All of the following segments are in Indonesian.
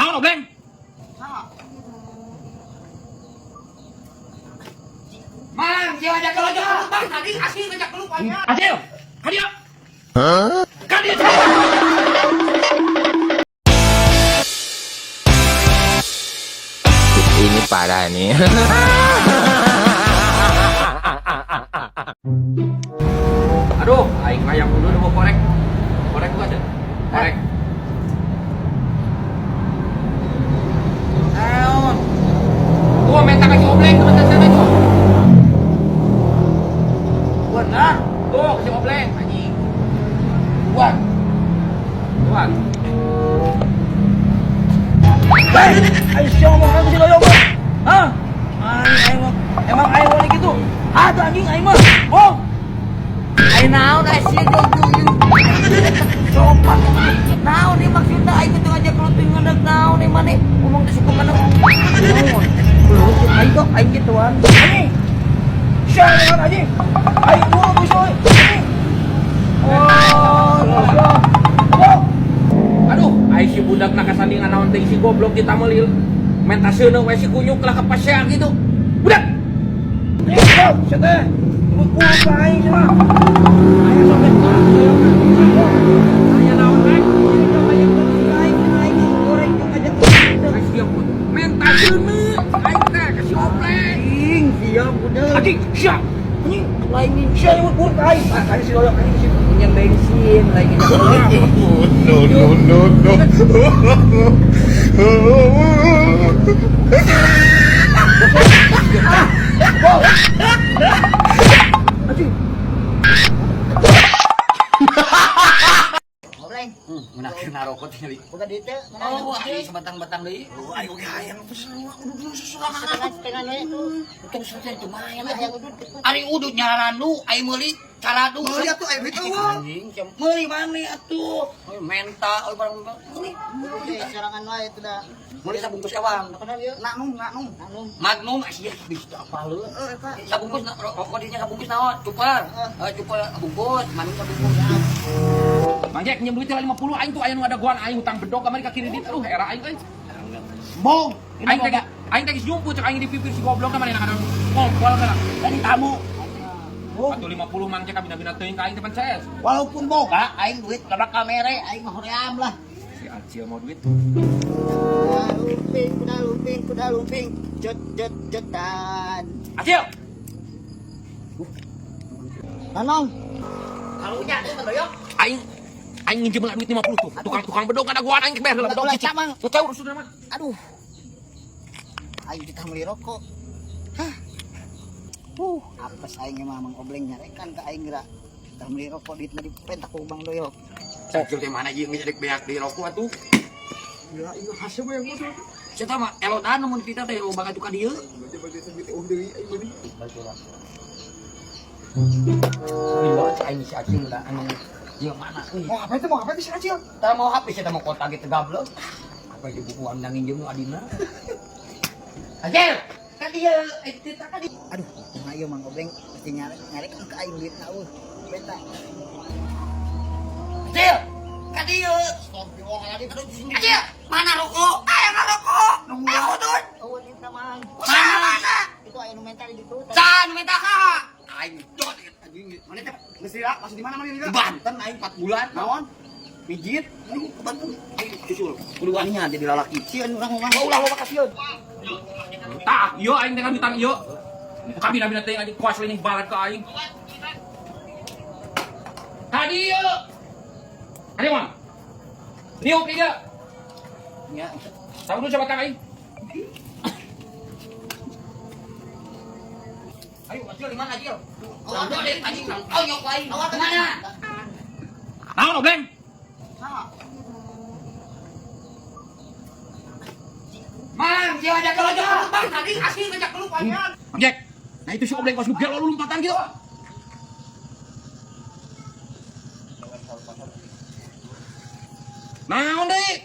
Naon obleng? Mang, siapa aja kalau jangan bang tadi asli ngajak lu banyak. Acil, kadia. Kadia. Ini parah nih. Aduh, aing ayam dulu mau korek. Korek gua tuh. Korek. Naon? Gua minta kasih obleng teman sana tuh. Benar. Tuh, kasih obleng anjing. Buat. Tuan. Ayo siapa mau kasih loyo bang? Hah? Ayo emang ayo mau gitu? Ada anjing ayo mah. Oh. Ayo naon asli dong sopan. Naon nih maksudnya ayo gitu ngajak keluting ngedak naon nih mana? Ngomong di situ mana? Naon? Belum ayo dong ayo gituan. Anjing. Siapa anjing? Ayo dulu bisa. Oh. Aduh, aing si budak nak kasandingan naon teh si goblok kita melil. Mentaseuna we si kunyuk lah kapasea gitu. Budak. Ayo, siapa? Buku aing sih mah. Ayo sampai Aya naon rek? Aing Siap pun. Mentaseuna aing teh kasih obleng. siap udah. Anjing, siap. Ini lain siap yang buat aing. Aing si loyok aing si punya bensin lagi. Anjing. Obleng. Menak kena rokok tinggali. Bukan di teh. Oh, aing sebatang-batang deui. Ayo ge hayang pesen kudu susukan. Bukan saja cuma ari udut nyaranan lu aing meuli cara lu. Meuli atuh aing itu. Anjing, meuli mana atuh? Menta barang meuli. Serangan wae itu dah. Meuli sabungkus ewang. Naknum. Magnum asih bisa apa lu? Sabungkus rokok dinya sabungkus naon? Cupar. Cupar bungkus, manis sabungkus. Mang Jack nyem duit 50 aing tuh aya nu ada guan aing hutang bedog kamari ka kiri dit aduh era aing euy. Bong. Aing teh geus jumpu cek aing di pipir si goblok ka mana ada ngongkol kana. Tadi tamu. Atuh 50 mang cek bina-bina teuing ka aing teh pances. Walaupun boga, aing duit kada kamere, aing mah hoream lah. Si Acil mau duit. Kuda lumping, jotan. Acil. Nanong, Kalau nya teh doyok. Aing nginjem duit 50 tuh. Tukang bedog ada guan aing keber heula bedog cicing. Tuh teh urus mah. aduh. Aing ditambah rokok. Hah. Apes aing mah mang obleng nyarekan ka aing geura. Ditambah rokok ditna dipentak ku Bang Doyok. Acil teh mana ieu ngejadek beak di rokok atuh. Ya ieu hasil yang musuh. Saya mah elodan mun kita teh loba ka ka dieu. Sorry banget aing si Acil da anu ieu mana euy. Mau apa itu si Acil? Tara mau HP saya mau kota gitu gablok. Apa itu buku anda nginjem nu adina? Acil, ka dieu itu ka dieu. Aduh, nah ieu mang obleng mesti nyarek ka aing duitna eueuh. Beta. Acil, ka dieu. Acil, mana rokok? Ayo ngarokok. Aku tuh. Oh, itu mang. Mana? Itu aya nu mental gitu. Can minta ka. Aing dot anjing. Mana teh? Geus dira, masih di mana mana Di dira? Banten aing 4 bulan. Naon? Pijit. Ini ke Banten. Cucul. Kudu waninya jadi lalaki. Sieun urang ulah makasieun. Tah, ieu aing dengan bintang ieu. Bukan bina-bina teh anjing kuas leuning balat ka aing. Tadi ieu. Ade mah. Niuk ieu. Ya. Tahu dulu coba tang aing. Ayo, Acil di mana Acil? Oh, ada deh anjing. Oh, nyok aing. Awal ke mana? Naon obleng? Mang, siapa aja kalau jangan bang tadi asli ngajak lu banyak. Mang Jack. Nah itu si obleng pas gelo lu lompatan gitu. Naon deui?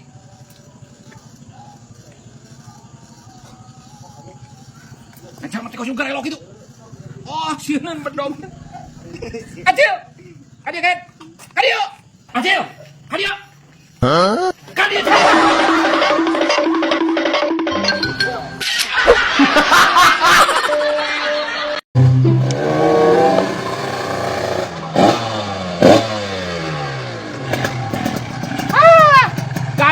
Ngajak mati kosong garelok gitu. Oh, sieun bedog. Acil. Kadieu kan? Kadieu. Acil. Kadieu. Hah? Kadieu.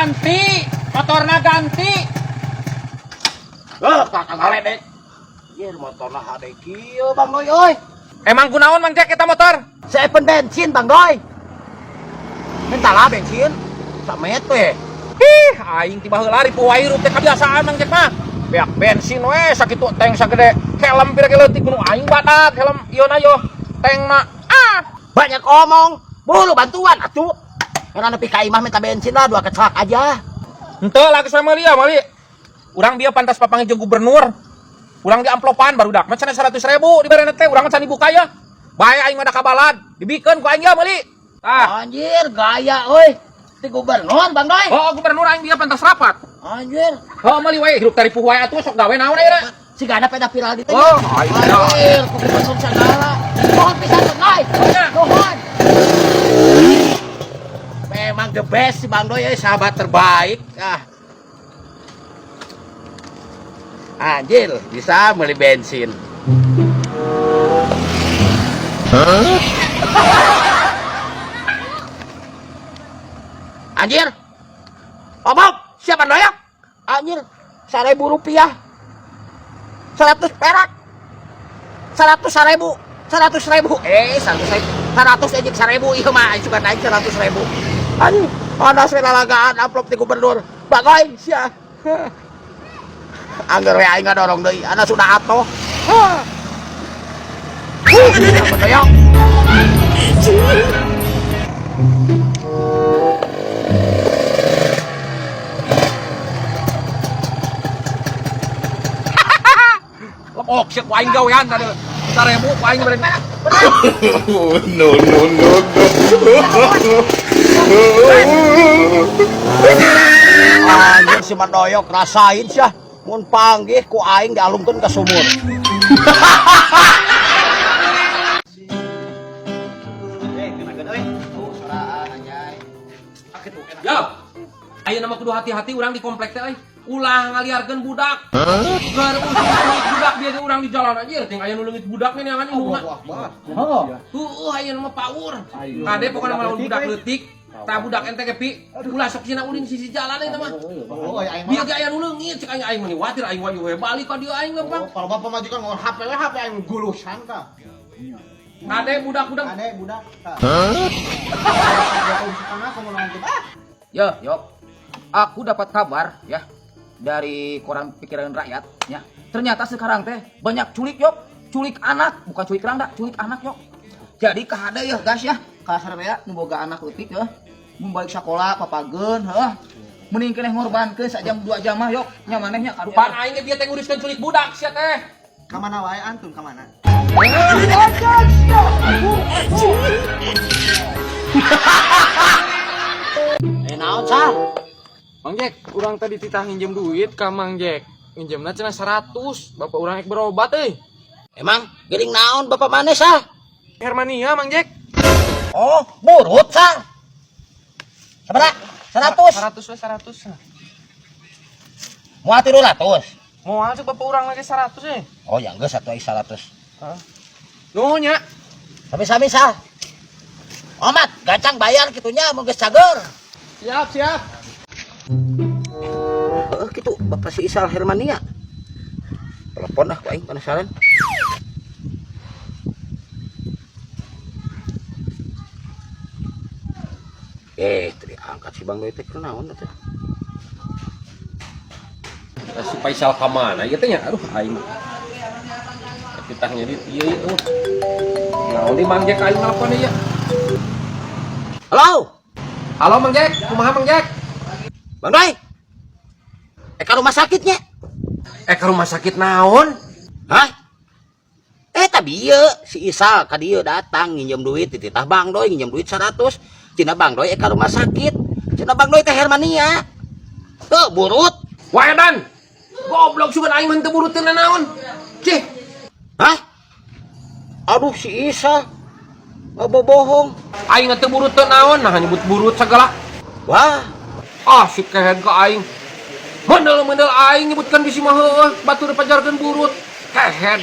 ganti. Motorna ganti. Kakak ngaledek. Anjir motorna hade kieu Bang Doy euy. Emang kunaon Mang Jack eta motor? Seven bensin Bang Doy. Minta lah bensin. Samet we. Ih, aing tiba heula ripu wae hirup teh kebiasaan Mang Jack mah. Beak bensin we sakitu teng sagede helm pira leutik nu aing badag helm ieu na yo. Tengna Banyak omong. Bulu bantuan atuh. Karena nepi ka imah minta bensin lah 2 kecak aja. henteu lah geus mah lieu mali. Urang dia pantas papanggih jeung gubernur. Urang di amplopan barudak mah cenah 100.000 dibere teh urang can dibuka ya. Bae aing mah da kabalad, dibikeun ku aing ya meuli. Anjir gaya euy. Ti gubernur Bang Doy. Oh, gubernur aing dia pantas rapat. Anjir. Oh, meuli we hirup taripuh wae atuh sok gawe naon ayeuna. Sigana peda viral di teh. Oh, anjir, ku gubernur segala. Mohon pisan Bang Doy. Mohon. Memang the best si Bang Doy euy, sahabat terbaik. Anjir, bisa beli bensin. Anjir. Obok, siapa doyak? Anjir, 1.000 rupiah. 100 perak. 100.000. 100.000. 100 ejek 1.000 ieu mah suka naik 100.000. Anjir, ana selalagaan amplop ti gubernur. Bagoy sia. Angger we aing ngadorong deui, ana sudah atoh. Siapa doyak? Lepok sih ku aing gawean tadi. 1.000 ku aing beren. No, no, no, no. Anjir si Mandoyok rasain sia. Mun panggih ku aing dialungkeun ka sumur. Yo. Ayeuna mah kudu hati-hati urang di komplek teh euy. Ulah ngaliarkeun budak. Keur budak biar urang di jalan aja ting aya nu leungit budak nih neangan indungna. Tuh ayeuna mah paur. Kade pokona mah budak leutik. Tah budak ente ge pi. Ulah sok sina uling sisi jalan eta mah. Biar ge aya nu leungit cek aing mah watir aing wae we balik ka dieu aing gampang. Kalau bapak majikan ngomong HP we HP aing gulusan ka. Kade budak-budak. Ade budak ka. Yo. Aku dapat kabar ya dari koran pikiran rakyat ya. Ternyata sekarang teh banyak culik yo. Culik anak, bukan culik rangda, culik anak yo. Jadi kahade ya guys ya. Kasar ya nu boga anak leutik ya. Mun balik sekolah papageun heuh. Mending keneh ngorbankeun sajam 2 jam mah yo. Nya manehnya karuan. Pan aing ge bieu teh nguruskeun culik budak sia teh. Ka mana wae antum ka mana? Naon sah? Mang Jack, urang tadi titah nginjem duit ka Mang Jack. Nginjemna cenah 100. Bapak urang rek berobat euy. Emang geuning naon Bapak maneh sah? Hermania Mang Jack. Oh, burut sah. Sabaraha? 100. 100 we 100. Moal 300. Moal cek bapak urang lagi 100 euy. Oh, ya geus atuh 100. Nuhun nya. Sami-sami sah. Omat, gancang bayar kitunya mun geus cager. Siap. Gitu Bapak si Isal Hermania. Telepon ku aing penasaran. Tadi angkat si Bang Doy teh kunaon teh? Si Faisal ka mana ieu teh nya? Aduh aing. Kita ngedit ieu naon di Mang Jack aing nelpon ieu. Halo, Halo Mang Jack, kumaha Mang Jack? Bang Doy. Ka rumah sakitnya. Ke rumah sakit naon? Hah? Tadi si Isal ka dieu datang nginjem duit di titah Bang Doy nginjem duit 100. Cina Bang Doy ka rumah sakit. Cina Bang Doy teh Hermania. Tuh burut. Wah edan. Goblok sugan aing mah teu buruteun naon. Cih. Hah? Aduh si Isal. Bohong. Aing teu buruteun naon, nah nyebut burut segala. Wah, Si kehead ka aing. Mendel aing nyebutkan bisi mah heueuh, batur pajarkeun burut. Kehead.